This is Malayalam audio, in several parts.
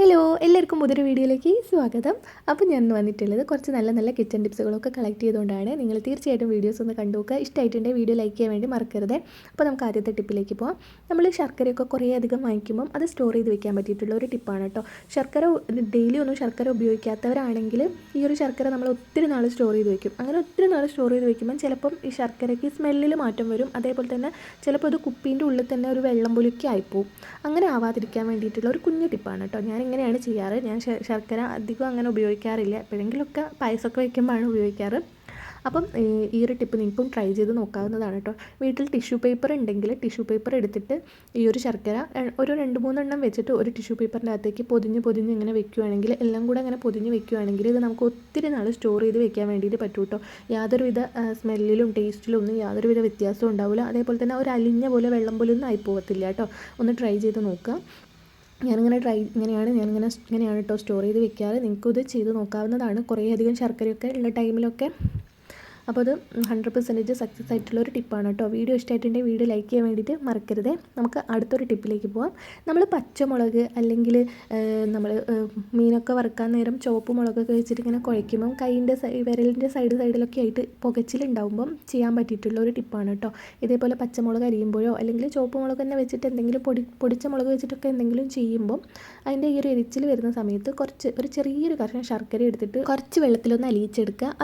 ഹലോ എല്ലാവർക്കും പുതിയൊരു വീഡിയോയിലേക്ക് സ്വാഗതം. അപ്പോൾ ഞാൻ വന്നിട്ടുള്ളത് കുറച്ച് നല്ല നല്ല കിച്ചൺ ടിപ്സുകളൊക്കെ കളക്ട് ചെയ്തുകൊണ്ടാണ്. നിങ്ങൾ തീർച്ചയായിട്ടും വീഡിയോസ് ഒന്ന് കണ്ടു നോക്കുക. ഇഷ്ടമായിട്ടുണ്ടെങ്കിൽ വീഡിയോ ലൈക്ക് ചെയ്യാൻ വേണ്ടി മറക്കരുത്. അപ്പോൾ നമുക്ക് ആദ്യത്തെ ടിപ്പിലേക്ക് പോകാം. നമ്മൾ ശർക്കരയൊക്കെ കുറേ അധികം വാങ്ങിക്കുമ്പം അത് സ്റ്റോർ ചെയ്ത് വെക്കാൻ പറ്റിയിട്ടുള്ള ഒരു ടിപ്പാണ് കേട്ടോ. ഡെയിലി ഒന്നും ശർക്കര ഉപയോഗിക്കാത്തവരാണെങ്കിൽ ഈ ഒരു ശർക്കര നമ്മൾ ഒത്തിരി നാൾ സ്റ്റോർ ചെയ്ത് വെക്കും. അങ്ങനെ ഒത്തിരി നാൾ സ്റ്റോർ ചെയ്ത് വെക്കുമ്പം ചിലപ്പം ഈ ശർക്കരയ്ക്ക് സ്മെല്ലിൽ മാറ്റം വരും. അതേപോലെ തന്നെ ചിലപ്പോൾ അത് കുപ്പീൻ്റെ ഉള്ളിൽ തന്നെ ഒരു വെള്ളം പുലുക്കി ആയിപ്പോവും. അങ്ങനെ ആവാതിരിക്കാൻ വേണ്ടിയിട്ടുള്ള ഒരു കുഞ്ഞു ടിപ്പാണ് കേട്ടോ. ഞാൻ ഇങ്ങനെയാണ് ചെയ്യാറ്. ഞാൻ ശർക്കര അധികം അങ്ങനെ ഉപയോഗിക്കാറില്ല. എപ്പോഴെങ്കിലുമൊക്കെ പായസമൊക്കെ വയ്ക്കുമ്പോഴാണ് ഉപയോഗിക്കാറ്. അപ്പം ഈ ഒരു ടിപ്പ് നിങ്ങൾക്കും ട്രൈ ചെയ്ത് നോക്കാവുന്നതാണ് കേട്ടോ. വീട്ടിൽ ടിഷ്യൂ പേപ്പർ ഉണ്ടെങ്കിൽ ടിഷ്യൂ പേപ്പർ എടുത്തിട്ട് ഈ ഒരു ശർക്കര ഒരു 2-3 എണ്ണം വെച്ചിട്ട് ഒരു ടിഷ്യൂ പേപ്പറിൻ്റെ അകത്തേക്ക് പൊതിഞ്ഞ് ഇങ്ങനെ വെക്കുകയാണെങ്കിൽ, എല്ലാം കൂടെ അങ്ങനെ പൊതിഞ്ഞ് വെക്കുകയാണെങ്കിൽ ഇത് നമുക്ക് ഒത്തിരി നാൾ സ്റ്റോർ ചെയ്ത് വെക്കാൻ വേണ്ടിയിട്ട് പറ്റും കേട്ടോ. യാതൊരുവിധ സ്മെല്ലിലും ടേസ്റ്റിലും ഒന്നും യാതൊരുവിധ വ്യത്യാസവും ഉണ്ടാവില്ല. അതേപോലെ തന്നെ ഒരു അലിഞ്ഞ പോലെ വെള്ളം പോലെ ഒന്നും ആയി പോകത്തില്ല കേട്ടോ. ഒന്ന് ട്രൈ ചെയ്ത് നോക്കുക. ഇങ്ങനെയാണ് കേട്ടോ സ്റ്റോർ ചെയ്ത് വെക്കാറ്. നിങ്ങൾക്കും ഇത് ചെയ്ത് നോക്കാവുന്നതാണ്. കുറേ അധികം ശർക്കരയൊക്കെ ഉള്ള ടൈമിലൊക്കെ. അപ്പോൾ അത് 100% സക്സസ് ആയിട്ടുള്ള ഒരു ടിപ്പാണ് കേട്ടോ. വീഡിയോ ഇഷ്ടമായിട്ടുണ്ടെങ്കിൽ വീഡിയോ ലൈക്ക് ചെയ്യാൻ വേണ്ടിയിട്ട് മറക്കരുത്. നമുക്ക് അടുത്തൊരു ടിപ്പിലേക്ക് പോകാം. നമ്മൾ പച്ചമുളക് അല്ലെങ്കിൽ നമ്മൾ മീനൊക്കെ വറുക്കാൻ നേരം ചുവപ്പ് മുളകൊക്കെ വെച്ചിട്ട് ഇങ്ങനെ കുഴയ്ക്കുമ്പം വിരലിൻ്റെ സൈഡിലൊക്കെ ആയിട്ട് പുകച്ചിലുണ്ടാകുമ്പം ചെയ്യാൻ പറ്റിയിട്ടുള്ള ഒരു ടിപ്പാണ് കേട്ടോ. ഇതേപോലെ പച്ചമുളക് അരിയുമ്പോഴോ അല്ലെങ്കിൽ ചുവപ്പ് മുളക് തന്നെ വെച്ചിട്ട് എന്തെങ്കിലും പൊടിച്ച മുളക് വെച്ചിട്ടൊക്കെ എന്തെങ്കിലും ചെയ്യുമ്പം അതിൻ്റെ ഈ ഒരു എരിച്ചിൽ വരുന്ന സമയത്ത് ഒരു ചെറിയൊരു കഷ്ണം ശർക്കര എടുത്തിട്ട് കുറച്ച് വെള്ളത്തിലൊന്ന് അലിയിച്ചെടുക്കുക.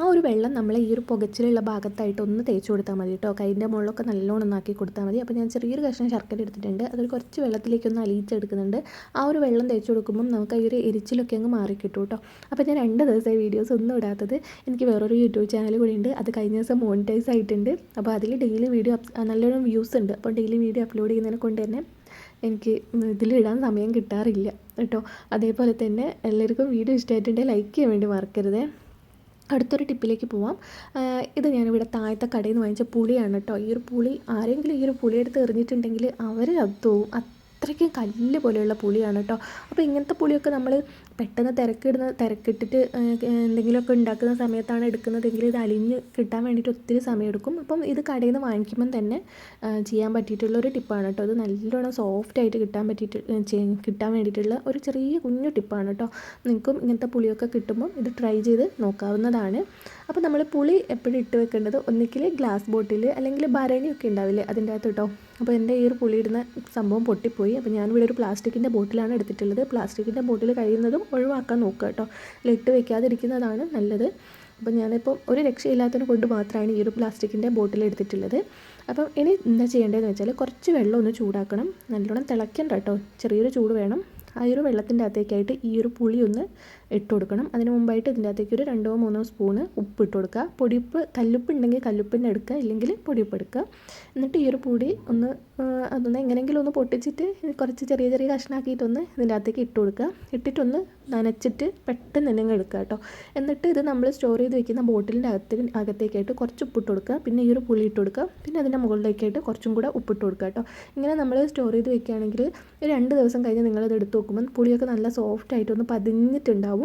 ആ ഒരു വെള്ളം നമ്മൾ ഈ ഒരു പുകച്ചിലുള്ള ഭാഗത്തായിട്ട് ഒന്ന് തേച്ച് കൊടുത്താൽ മതി കേട്ടോ. കൈൻ്റെ മുകളിലൊക്കെ നല്ലോണം ഒന്നാക്കി കൊടുത്താൽ മതി. അപ്പോൾ ഞാൻ ചെറിയൊരു കഷ്ണം ശർക്കര എടുത്തിട്ടുണ്ട്. അതൊരു കുറച്ച് വെള്ളത്തിലേക്കൊന്ന് അലിയിച്ചെടുക്കുന്നുണ്ട്. ആ ഒരു വെള്ളം തേച്ച് കൊടുക്കുമ്പം നമുക്ക് ഈ ഒരു എരിച്ചിലൊക്കെ അങ്ങ് മാറിക്കിട്ടും കേട്ടോ. അപ്പോൾ ഞാൻ 2 ദിവസമായി വീഡിയോസ് ഒന്നും ഇടാത്തത്. എനിക്ക് വേറൊരു യൂട്യൂബ് ചാനൽ കൂടി ഉണ്ട്. അത് കഴിഞ്ഞ ദിവസം മോണിറ്റൈസ് ആയിട്ടുണ്ട്. അപ്പോൾ അതിൽ ഡെയിലി വീഡിയോ നല്ലോണം വ്യൂസ് ഉണ്ട്. അപ്പോൾ ഡെയിലി വീഡിയോ അപ്ലോഡ് ചെയ്യുന്നതിനെ കൊണ്ട് തന്നെ എനിക്ക് ഇതിലിടാൻ സമയം കിട്ടാറില്ല കേട്ടോ. അതേപോലെ തന്നെ എല്ലാവർക്കും വീഡിയോ ഇഷ്ടമായിട്ടുണ്ടെങ്കിൽ ലൈക്ക് ചെയ്യാൻ വേണ്ടി മറക്കരുത്. അടുത്തൊരു ടിപ്പിലേക്ക് പോവാം. ഇത് ഞാനിവിടെ താഴത്തെ കടയിൽ നിന്ന് വാങ്ങിച്ച പുളിയാണ് കേട്ടോ. ഈ ഒരു പുളി ആരെങ്കിലും ഈ ഒരു പുളി എടുത്ത് എറിഞ്ഞിട്ടുണ്ടെങ്കിൽ അവർ അത്തോവും. അത്രയ്ക്കും കല്ല് പോലെയുള്ള പുളിയാണ് കേട്ടോ. അപ്പോൾ ഇങ്ങനത്തെ പുളിയൊക്കെ നമ്മൾ പെട്ടെന്ന് തിരക്കിട്ടിട്ട് എന്തെങ്കിലുമൊക്കെ ഉണ്ടാക്കുന്ന സമയത്താണ് എടുക്കുന്നതെങ്കിൽ ഇത് അലിഞ്ഞ് കിട്ടാൻ വേണ്ടിയിട്ട് ഒത്തിരി സമയമെടുക്കും. അപ്പം ഇത് കടയിൽ നിന്ന് വാങ്ങിക്കുമ്പം തന്നെ ചെയ്യാൻ പറ്റിയിട്ടുള്ളൊരു ടിപ്പാണ് കേട്ടോ. ഇത് നല്ലോണം സോഫ്റ്റായിട്ട് കിട്ടാൻ വേണ്ടിയിട്ടുള്ള ഒരു ചെറിയ കുഞ്ഞു ടിപ്പാണ് കേട്ടോ. നിങ്ങൾക്കും ഇങ്ങനത്തെ പുളിയൊക്കെ കിട്ടുമ്പം ഇത് ട്രൈ ചെയ്ത് നോക്കാവുന്നതാണ്. അപ്പോൾ നമ്മൾ പുളി എപ്പോഴും ഇട്ട് വെക്കേണ്ടത് ഒന്നിക്കിൽ ഗ്ലാസ് ബോട്ടിൽ അല്ലെങ്കിൽ ഭരണിയൊക്കെ ഉണ്ടാവില്ലേ അതിൻ്റെ അകത്ത് കേട്ടോ. അപ്പോൾ എൻ്റെ ഈ ഒരു പുളി ഇടുന്ന സംഭവം പൊട്ടിപ്പോയി. അപ്പോൾ ഞാനിവിടെ ഒരു പ്ലാസ്റ്റിക്കിൻ്റെ ബോട്ടിലാണ് എടുത്തിട്ടുള്ളത്. പ്ലാസ്റ്റിക്കിൻ്റെ ബോട്ടിൽ കഴിയുന്നതും ഒഴിവാക്കാൻ നോക്കുക കേട്ടോ. ഇട്ട് വെക്കാതിരിക്കുന്നതാണ് നല്ലത്. അപ്പോൾ ഞാനിപ്പോൾ ഒരു രക്ഷയില്ലാത്തതിനെ കൊണ്ട് മാത്രമാണ് ഈ ഒരു പ്ലാസ്റ്റിക്കിൻ്റെ ബോട്ടിൽ എടുത്തിട്ടുള്ളത്. അപ്പം ഇനി എന്താ ചെയ്യേണ്ടതെന്ന് വെച്ചാൽ കുറച്ച് വെള്ളം ഒന്ന് ചൂടാക്കണം. നല്ലോണം തിളയ്ക്കണ്ട കേട്ടോ. ചെറിയൊരു ചൂട് വേണം. ആ ഒരു വെള്ളത്തിൻ്റെ അകത്തേക്കായിട്ട് ഈ ഒരു പുളി ഒന്ന് ഇട്ട് കൊടുക്കണം. അതിന് മുമ്പായിട്ട് ഇതിൻ്റെ അകത്തേക്ക് ഒരു 2-3 സ്പൂണ് ഉപ്പ് ഇട്ട് കൊടുക്കുക. കല്ലുപ്പ് ഉണ്ടെങ്കിൽ കല്ലുപ്പിൻ്റെ എടുക്കുക, ഇല്ലെങ്കിൽ പൊടിയുപ്പ് എടുക്കുക. എന്നിട്ട് ഈ ഒരു പൊടി അതൊന്ന് എങ്ങനെയെങ്കിലും ഒന്ന് പൊട്ടിച്ചിട്ട് കുറച്ച് ചെറിയ ചെറിയ കഷ്ണാക്കിയിട്ടൊന്ന് ഇതിൻ്റെ അകത്തേക്ക് ഇട്ട് കൊടുക്കുക. ഇട്ടിട്ടൊന്ന് നനച്ചിട്ട് പെട്ടെന്ന് തന്നെ എടുക്കുക കേട്ടോ. എന്നിട്ട് ഇത് നമ്മൾ സ്റ്റോർ ചെയ്ത് വെക്കുന്ന ബോട്ടിലിൻ്റെ അകത്തേക്കായിട്ട് കുറച്ച് ഉപ്പിട്ട് കൊടുക്കുക. പിന്നെ ഈ ഒരു പുളി ഇട്ട് കൊടുക്കുക. പിന്നെ അതിൻ്റെ മുകളിലേക്കായിട്ട് കുറച്ചും കൂടെ ഉപ്പിട്ട് കൊടുക്കുക കേട്ടോ. ഇങ്ങനെ നമ്മൾ സ്റ്റോർ ചെയ്ത് വെക്കുകയാണെങ്കിൽ 2 ദിവസം കഴിഞ്ഞ് നിങ്ങളിത് എടുത്ത് നോക്കുമ്പോൾ പുളിയൊക്കെ നല്ല സോഫ്റ്റായിട്ടൊന്ന് പതിഞ്ഞിട്ടുണ്ടാവും.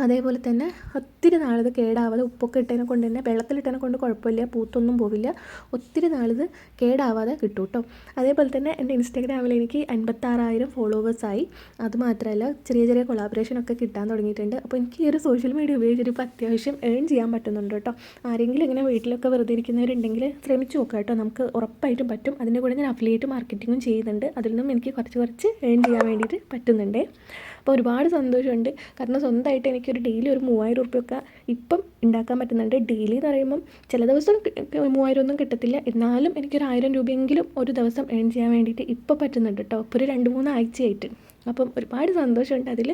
അതേപോലെ തന്നെ ഒത്തിരി നാളിത് കേടാവാതെ ഉപ്പൊക്കെ ഇട്ടതിനെ കൊണ്ട് തന്നെ വെള്ളത്തിലിട്ടതിനെ കൊണ്ട് കുഴപ്പമില്ല, പൂത്തൊന്നും പോവില്ല. ഒത്തിരി നാളിത് കേടാവാതെ കിട്ടും കേട്ടോ. അതേപോലെ തന്നെ എൻ്റെ ഇൻസ്റ്റാഗ്രാമിൽ എനിക്ക് 56,000 ഫോളോവേഴ്സായി. അതുമാത്രമല്ല ചെറിയ ചെറിയ കൊളാബറേഷനൊക്കെ കിട്ടാൻ തുടങ്ങിയിട്ടുണ്ട്. അപ്പോൾ എനിക്ക് ഈ ഒരു സോഷ്യൽ മീഡിയ ഉപയോഗിച്ചിട്ട് ഇപ്പോൾ അത്യാവശ്യം ഏൺ ചെയ്യാൻ പറ്റുന്നുണ്ട് കേട്ടോ. ആരെങ്കിലും ഇങ്ങനെ വീട്ടിലൊക്കെ വെറുതെ ഇരിക്കുന്നവരുണ്ടെങ്കിൽ ശ്രമിച്ചു നോക്കാം കേട്ടോ. നമുക്ക് ഉറപ്പായിട്ടും പറ്റും. അതിൻ്റെ കൂടെ ഞാൻ അഫിലിയേറ്റ് മാർക്കറ്റിങ്ങും ചെയ്യുന്നുണ്ട്. അതിൽ നിന്നും എനിക്ക് കുറച്ച് ഏൺ ചെയ്യാൻ വേണ്ടിയിട്ട് പറ്റുന്നുണ്ട്. അപ്പോൾ ഒരുപാട് സന്തോഷമുണ്ട്. കാരണം സ്വന്തമായിട്ട് എനിക്കൊരു ഡെയിലി ഒരു 3,000 റുപ്യൊക്കെ ഇപ്പം ഉണ്ടാക്കാൻ പറ്റുന്നുണ്ട്. ഡെയിലി എന്ന് പറയുമ്പം ചില ദിവസം 3,000 ഒന്നും കിട്ടത്തില്ല. എന്നാലും എനിക്കൊരു 1,000 രൂപയെങ്കിലും ഒരു ദിവസം ഏൺ ചെയ്യാൻ വേണ്ടിയിട്ട് ഇപ്പോൾ പറ്റുന്നുണ്ട് കേട്ടോ. ഇപ്പോൾ ഒരു 2-3 ആഴ്ചയായിട്ട്. അപ്പം ഒരുപാട് സന്തോഷമുണ്ട് അതിൽ.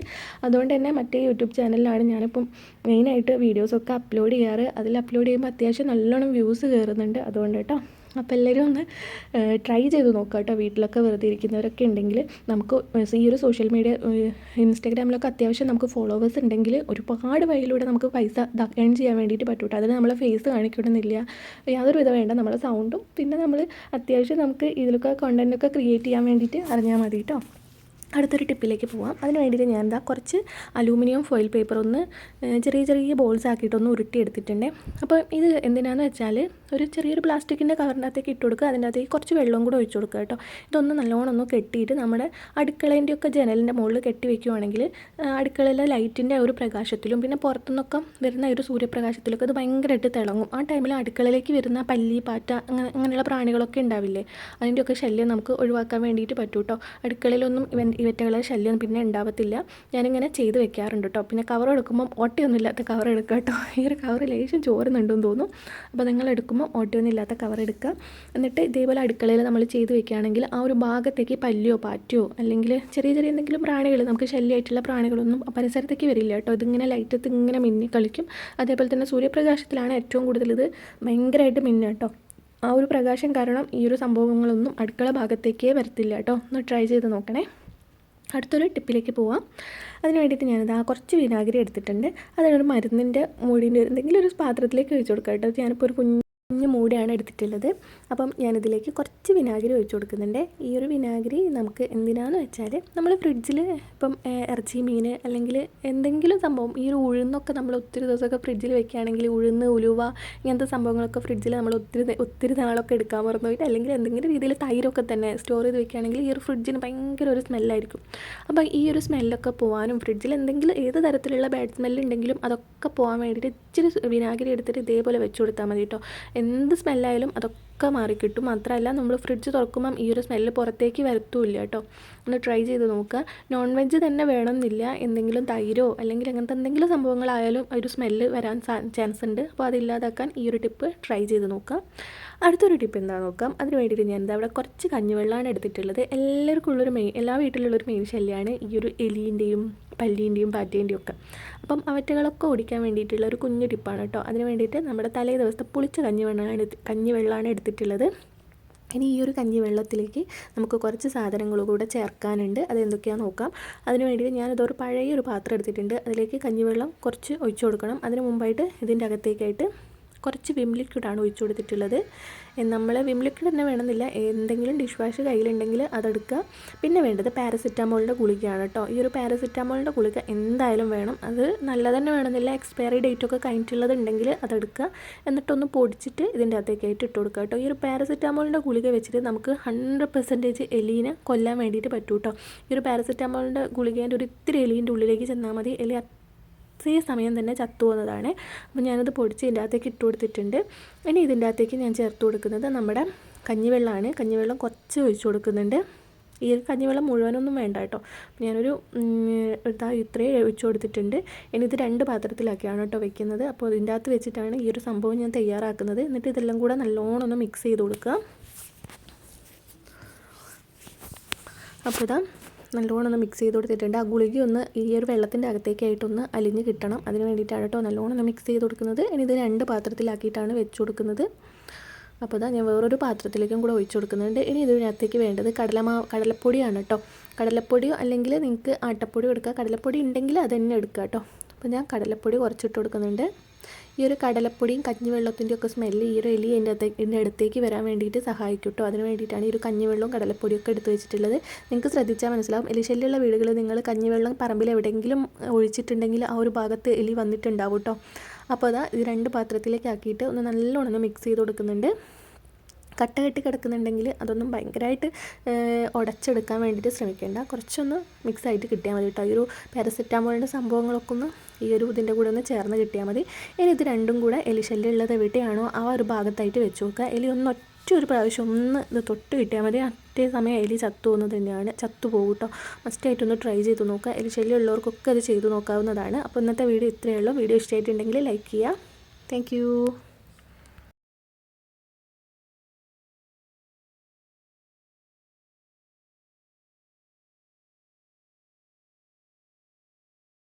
അതുകൊണ്ട് തന്നെ മറ്റേ യൂട്യൂബ് ചാനലിലാണ് ഞാനിപ്പം മെയിനായിട്ട് വീഡിയോസൊക്കെ അപ്ലോഡ് ചെയ്യാറ്. അതിൽ അപ്ലോഡ് ചെയ്യുമ്പോൾ അത്യാവശ്യം നല്ലോണം വ്യൂസ് കയറുന്നുണ്ട്. അതുകൊണ്ട് കേട്ടോ. അപ്പോൾ എല്ലാവരും ഒന്ന് ട്രൈ ചെയ്ത് നോക്കുക കേട്ടോ. വീട്ടിലൊക്കെ വെറുതെ ഇരിക്കുന്നവരൊക്കെ ഉണ്ടെങ്കിൽ നമുക്ക് ഈ ഒരു സോഷ്യൽ മീഡിയ ഇൻസ്റ്റാഗ്രാമിലൊക്കെ അത്യാവശ്യം നമുക്ക് ഫോളോവേഴ്സ് ഉണ്ടെങ്കിൽ ഒരുപാട് വഴിയിലൂടെ നമുക്ക് പൈസ ഏൺ ചെയ്യാൻ വേണ്ടിയിട്ട് പറ്റും കേട്ടോ. അതിന് നമ്മളെ ഫേസ് കാണിക്കണമെന്നില്ല, യാതൊരു വിധം വേണ്ട. നമ്മളെ സൗണ്ടും പിന്നെ നമ്മൾ അത്യാവശ്യം നമുക്ക് ഇതിലൊക്കെ കണ്ടൻറ്റൊക്കെ ക്രിയേറ്റ് ചെയ്യാൻ വേണ്ടിയിട്ട് അറിഞ്ഞാൽ മതി കേട്ടോ. അടുത്തൊരു ടിപ്പിലേക്ക് പോവാം. അതിന് വേണ്ടിയിട്ട് ഞാൻ കുറച്ച് അലൂമിനിയം ഫോയിൽ പേപ്പർ ഒന്ന് ചെറിയ ചെറിയ ബോൾസ് ആക്കിയിട്ടൊന്ന് ഉരുട്ടി എടുത്തിട്ടുണ്ട്. അപ്പോൾ ഇത് എന്തിനാണെന്ന് വെച്ചാൽ ഒരു ചെറിയൊരു പ്ലാസ്റ്റിക്കിൻ്റെ കവറിനകത്തേക്ക് ഇട്ട് കൊടുക്കുക. അതിൻ്റെ അകത്തേക്ക് കുറച്ച് വെള്ളവും കൂടെ ഒഴിച്ച് കൊടുക്കുക കേട്ടോ. ഇതൊന്ന് നല്ലോണം ഒന്ന് കെട്ടിയിട്ട് നമ്മുടെ അടുക്കളേൻ്റെയൊക്കെ ജനലിൻ്റെ മുകളിൽ കെട്ടി വെക്കുകയാണെങ്കിൽ അടുക്കളയിലെ ലൈറ്റിൻ്റെ ഒരു പ്രകാശത്തിലും പിന്നെ പുറത്തുനിന്നൊക്കെ വരുന്ന ഒരു സൂര്യപ്രകാശത്തിലൊക്കെ അത് ഭയങ്കരമായിട്ട് തിളങ്ങും. ആ ടൈമിൽ അടുക്കളയിലേക്ക് വരുന്ന പല്ലി, പാറ്റ അങ്ങനെയുള്ള പ്രാണികളൊക്കെ ഉണ്ടാവില്ലേ, അതിൻ്റെയൊക്കെ ശല്യം നമുക്ക് ഒഴിവാക്കാൻ വേണ്ടിയിട്ട് പറ്റും കേട്ടോ. അടുക്കളയിലൊന്നും ഇവറ്റകളുടെ ശല്യം പിന്നെ ഉണ്ടാവത്തില്ല. ഞാനിങ്ങനെ ചെയ്ത് വെക്കാറുണ്ട് കേട്ടോ. പിന്നെ കവർ എടുക്കുമ്പം ഓട്ടയൊന്നും ഇല്ലാത്ത കവർ എടുക്കുക കേട്ടോ. ഈ ഒരു കവർ ലേശം ചോരുന്നുണ്ടെന്ന് തോന്നും. അപ്പോൾ നിങ്ങൾ എടുക്കുമ്പോൾ ഓട്ടയൊന്നും ഇല്ലാത്ത കവർ എടുക്കുക. എന്നിട്ട് ഇതേപോലെ അടുക്കളയിൽ നമ്മൾ ചെയ്ത് വെക്കുകയാണെങ്കിൽ ആ ഒരു ഭാഗത്തേക്ക് പല്ലിയോ പാറ്റയോ അല്ലെങ്കിൽ ചെറിയ ചെറിയ എന്തെങ്കിലും പ്രാണികൾ, നമുക്ക് ശല്യമായിട്ടുള്ള പ്രാണികളൊന്നും പരിസരത്തേക്ക് വരില്ല കേട്ടോ. ഇതിങ്ങനെ ലൈറ്റത്ത് ഇങ്ങനെ മിന്നി കളിക്കും. അതേപോലെ തന്നെ സൂര്യപ്രകാശത്തിലാണ് ഏറ്റവും കൂടുതൽ ഇത് ഭയങ്കരമായിട്ട് മിന്നുക കേട്ടോ. ആ ഒരു പ്രകാശം കാരണം ഈ ഒരു സംഭവങ്ങളൊന്നും അടുക്കള ഭാഗത്തേക്കേ വരത്തില്ല കേട്ടോ. ഒന്ന് ട്രൈ ചെയ്ത് നോക്കണേ. അടുത്തൊരു ടിപ്പിലേക്ക് പോവാം. അതിന് വേണ്ടിയിട്ട് ഞാനിത് കുറച്ച് വിനാഗിരി എടുത്തിട്ടുണ്ട്. അതിനൊരു മരുന്നിൻ്റെ മൂടിൻ്റെ എന്തെങ്കിലും ഒരു പാത്രത്തിലേക്ക് ഒഴിച്ച് കൊടുക്കാം കേട്ടോ. ഞാനിപ്പോൾ ഒരു കുഞ്ഞു മൂടിയാണ് എടുത്തിട്ടുള്ളത്. അപ്പം ഞാനിതിലേക്ക് കുറച്ച് വിനാഗിരി ഒഴിച്ച് കൊടുക്കുന്നുണ്ട്. ഈ ഒരു വിനാഗിരി നമുക്ക് എന്തിനാന്ന് വെച്ചാൽ നമ്മൾ ഫ്രിഡ്ജിൽ ഇപ്പം ഇറച്ചി, മീൻ അല്ലെങ്കിൽ എന്തെങ്കിലും സംഭവം, ഈ ഒരു ഉഴുന്നൊക്കെ നമ്മൾ ഒത്തിരി ദിവസമൊക്കെ ഫ്രിഡ്ജിൽ വെക്കുകയാണെങ്കിൽ ഉഴുന്ന്, ഉലുവ ഇങ്ങനത്തെ സംഭവങ്ങളൊക്കെ ഫ്രിഡ്ജിൽ നമ്മൾ ഒത്തിരി നാളൊക്കെ എടുക്കാൻ മറന്നു പോയിട്ട് അല്ലെങ്കിൽ എന്തെങ്കിലും രീതിയിൽ തൈരൊക്കെ തന്നെ സ്റ്റോർ ചെയ്ത് വെക്കുകയാണെങ്കിൽ ഈ ഒരു ഫ്രിഡ്ജിന് ഭയങ്കര ഒരു സ്മെല്ലായിരിക്കും. അപ്പോൾ ഈ ഒരു സ്മെല്ലൊക്കെ പോകാനും ഫ്രിഡ്ജിൽ എന്തെങ്കിലും ഏത് തരത്തിലുള്ള ബാഡ് സ്മെല്ലുണ്ടെങ്കിലും അതൊക്കെ പോകാൻ വേണ്ടിയിട്ട് ഇച്ചിരി വിനാഗിരി എടുത്തിട്ട് ഇതേപോലെ വെച്ച് കൊടുത്താൽ മതി കേട്ടോ. എന്ത് സ്മെല്ലായാലും അതൊക്കെ മാറിക്കിട്ടും. മാത്രമല്ല നമ്മൾ ഫ്രിഡ്ജ് തുറക്കുമ്പം ഈ ഒരു സ്മെല്ല് പുറത്തേക്ക് വരത്തുമില്ല കേട്ടോ. ഒന്ന് ട്രൈ ചെയ്ത് നോക്കുക. നോൺ വെജ് തന്നെ വേണമെന്നില്ല, എന്തെങ്കിലും തൈരോ അല്ലെങ്കിൽ അങ്ങനത്തെ എന്തെങ്കിലും സംഭവങ്ങളായാലും ഒരു സ്മെല്ല് വരാൻ ചാൻസ് ഉണ്ട്. അപ്പോൾ അതില്ലാതാക്കാൻ ഈ ഒരു ടിപ്പ് ട്രൈ ചെയ്ത് നോക്കാം. അടുത്തൊരു ടിപ്പ് എന്താണെന്ന് നോക്കാം. അതിന് വേണ്ടിയിട്ട് ഞാൻ അവിടെ കുറച്ച് കഞ്ഞിവെള്ളമാണ് എടുത്തിട്ടുള്ളത്. എല്ലാവർക്കും ഉള്ളൊരു എല്ലാ വീട്ടിലുള്ളൊരു മെയിൻ ശല്യമാണ് ഈ ഒരു എലീൻ്റെയും പല്ലീൻ്റെയും പാറ്റേൻ്റെയും ഒക്കെ. അപ്പം അവറ്റകളൊക്കെ ഓടിക്കാൻ വേണ്ടിയിട്ടുള്ള ഒരു കുഞ്ഞു ടിപ്പാണ് കേട്ടോ. അതിന് വേണ്ടിയിട്ട് നമ്മുടെ തലേ ദിവസത്തെ പുളിച്ച കഞ്ഞിവെള്ളമാണ് എടുത്തിട്ടുള്ളത്. ഇനി ഈ ഒരു കഞ്ഞിവെള്ളത്തിലേക്ക് നമുക്ക് കുറച്ച് സാധനങ്ങൾ കൂടെ ചേർക്കാനുണ്ട്. അതെന്തൊക്കെയാണെന്ന് നോക്കാം. അതിന് വേണ്ടിയിട്ട് ഞാനിതൊരു പഴയൊരു പാത്രം എടുത്തിട്ടുണ്ട്. അതിലേക്ക് കഞ്ഞിവെള്ളം കുറച്ച് ഒഴിച്ചു കൊടുക്കണം. അതിന് മുമ്പായിട്ട് ഇതിൻ്റെ അകത്തേക്കായിട്ട് കുറച്ച് വിം ലിക്വിഡാണ് ഒഴിച്ചു കൊടുത്തിട്ടുള്ളത്. നമ്മൾ വിം ലിക്വിഡ് തന്നെ വേണമെന്നില്ല, എന്തെങ്കിലും ഡിഷ് വാഷ് കയ്യിലുണ്ടെങ്കിൽ അതെടുക്കുക. പിന്നെ വേണ്ടത് പാരസിറ്റാമോളിൻ്റെ ഗുളികയാണ് കേട്ടോ. ഈ ഒരു പാരസിറ്റാമോളിൻ്റെ ഗുളിക എന്തായാലും വേണം. അത് നല്ലത് തന്നെ വേണമെന്നില്ല, എക്സ്പയറി ഡേറ്റൊക്കെ കഴിഞ്ഞിട്ടുള്ളത് ഉണ്ടെങ്കിൽ അതെടുക്കുക. എന്നിട്ടൊന്ന് പൊടിച്ചിട്ട് ഇതിൻ്റെ അകത്തേക്കായിട്ട് ഇട്ട് കൊടുക്കുക കേട്ടോ. ഈ ഒരു പാരസിറ്റാമോളിൻ്റെ ഗുളിക വെച്ചിട്ട് നമുക്ക് 100% എലീനെ കൊല്ലാൻ വേണ്ടിയിട്ട് പറ്റും കേട്ടോ. ഈ ഒരു പാരസിറ്റാമോളിൻ്റെ ഗുളികേൻ്റെ ഒരു ഇത്തിരി എലീൻ്റെ ഉള്ളിലേക്ക് ചെന്നാൽ മതി, എലി സമയം തന്നെ ചത്തു പോകുന്നതാണ്. അപ്പോൾ ഞാനത് പൊടിച്ച് ഇതിൻ്റെ അകത്തേക്ക് ഇട്ട് കൊടുത്തിട്ടുണ്ട്. ഇനി ഇതിൻ്റെ അകത്തേക്ക് ഞാൻ ചേർത്ത് കൊടുക്കുന്നത് നമ്മുടെ കഞ്ഞിവെള്ളമാണ്. കഞ്ഞിവെള്ളം കുറച്ച് ഒഴിച്ച് കൊടുക്കുന്നുണ്ട്. ഈ കഞ്ഞിവെള്ളം മുഴുവനൊന്നും വേണ്ട കേട്ടോ. ഞാനൊരു ഇത്രയും ഒഴിച്ച് കൊടുത്തിട്ടുണ്ട്. ഇനി ഇത് 2 പാത്രത്തിലാക്കിയാണ് കേട്ടോ വെക്കുന്നത്. അപ്പോൾ ഇതിൻ്റെ അകത്ത് വെച്ചിട്ടാണ് ഈ ഒരു സംഭവം ഞാൻ തയ്യാറാക്കുന്നത്. എന്നിട്ട് ഇതെല്ലാം കൂടെ നല്ലോണം ഒന്ന് മിക്സ് ചെയ്ത് കൊടുക്കുക. അപ്പോൾ ഇതാ നല്ലോണം ഒന്ന് മിക്സ് ചെയ്ത് കൊടുത്തിട്ടുണ്ട്. ആ ഗുളിക ഒന്ന് ഈ ഒരു വെള്ളത്തിൻ്റെ അകത്തേക്കായിട്ടൊന്ന് അലിഞ്ഞ് കിട്ടണം. അതിന് വേണ്ടിയിട്ടാണ് കേട്ടോ നല്ലോണം ഒന്ന് മിക്സ് ചെയ്ത് കൊടുക്കുന്നത്. ഇനി ഇത് 2 പാത്രത്തിലാക്കിയിട്ടാണ് വെച്ച് കൊടുക്കുന്നത്. അപ്പോൾ ഇതാ ഞാൻ വേറൊരു പാത്രത്തിലേക്കും കൂടെ ഒഴിച്ച് കൊടുക്കുന്നുണ്ട്. ഇനി ഇതിനകത്തേക്ക് വേണ്ടത് കടലപ്പൊടിയാണ് കേട്ടോ. കടലപ്പൊടിയോ അല്ലെങ്കിൽ നിങ്ങൾക്ക് ആട്ടപ്പൊടിയോ എടുക്കുക. കടലപ്പൊടി ഉണ്ടെങ്കിൽ അത് തന്നെ എടുക്കുക കേട്ടോ. അപ്പോൾ ഞാൻ കടലപ്പൊടി കുറച്ചിട്ട് കൊടുക്കുന്നുണ്ട്. ഈ ഒരു കടലപ്പൊടിയും കഞ്ഞിവെള്ളത്തിൻ്റെ ഒക്കെ സ്മെല്ല് ഈ ഒരു എലി എൻ്റെ അടുത്തേക്ക് വരാൻ വേണ്ടിയിട്ട് സഹായിക്കും കേട്ടോ. അതിന് വേണ്ടിയിട്ടാണ് ഈ ഒരു കഞ്ഞിവെള്ളവും കടലപ്പൊടിയൊക്കെ എടുത്ത് വെച്ചിട്ടുള്ളത്. നിങ്ങൾക്ക് ശ്രദ്ധിച്ചാൽ മനസ്സിലാവും. എലിശല്യമുള്ള വീടുകളിൽ നിങ്ങൾ കഞ്ഞിവെള്ളം പറമ്പിൽ എവിടെയെങ്കിലും ഒഴിച്ചിട്ടുണ്ടെങ്കിൽ ആ ഒരു ഭാഗത്ത് എലി വന്നിട്ടുണ്ടാവും കേട്ടോ. അപ്പോൾ അതാ ഇത് 2 പാത്രത്തിലേക്ക് ആക്കിയിട്ട് ഒന്ന് നല്ലോണം മിക്സ് ചെയ്ത് കൊടുക്കുന്നുണ്ട്. കട്ട കെട്ടി കിടക്കുന്നുണ്ടെങ്കിൽ അതൊന്നും ഭയങ്കരമായിട്ട് ഉടച്ചെടുക്കാൻ വേണ്ടിയിട്ട് ശ്രമിക്കേണ്ട. കുറച്ചൊന്ന് മിക്സായിട്ട് കിട്ടിയാൽ മതി കേട്ടോ. ഈ ഒരു പാരസെറ്റാമോളിൻ്റെ സംഭവങ്ങളൊക്കെ ഒന്ന് ഈ ഒരു ഇതിൻ്റെ കൂടെ ഒന്ന് ചേർന്ന് കിട്ടിയാൽ മതി. ഇനി ഇത് 2ഉം കൂടെ എലിശല്യം ഉള്ളത് എവിടെയാണോ ആ ഒരു ഭാഗത്തായിട്ട് വെച്ച് നോക്കുക. എലി ഒറ്റൊരു പ്രാവശ്യം ഒന്ന് ഇത് തൊട്ട് കിട്ടിയാൽ മതി. അറ്റേ സമയം എലി ചത്തു പോകുന്നത് തന്നെയാണ്, ചത്തുപോകും കേട്ടോ. മസ്റ്റായിട്ടൊന്ന് ട്രൈ ചെയ്ത് നോക്കുക. എലിശല്യം ഉള്ളവർക്കൊക്കെ അത് ചെയ്ത് നോക്കാവുന്നതാണ്. അപ്പോൾ ഇന്നത്തെ വീഡിയോ ഇത്രയേ ഉള്ളൂ. വീഡിയോ ഇഷ്ടമായിട്ടുണ്ടെങ്കിൽ ലൈക്ക് ചെയ്യുക. താങ്ക്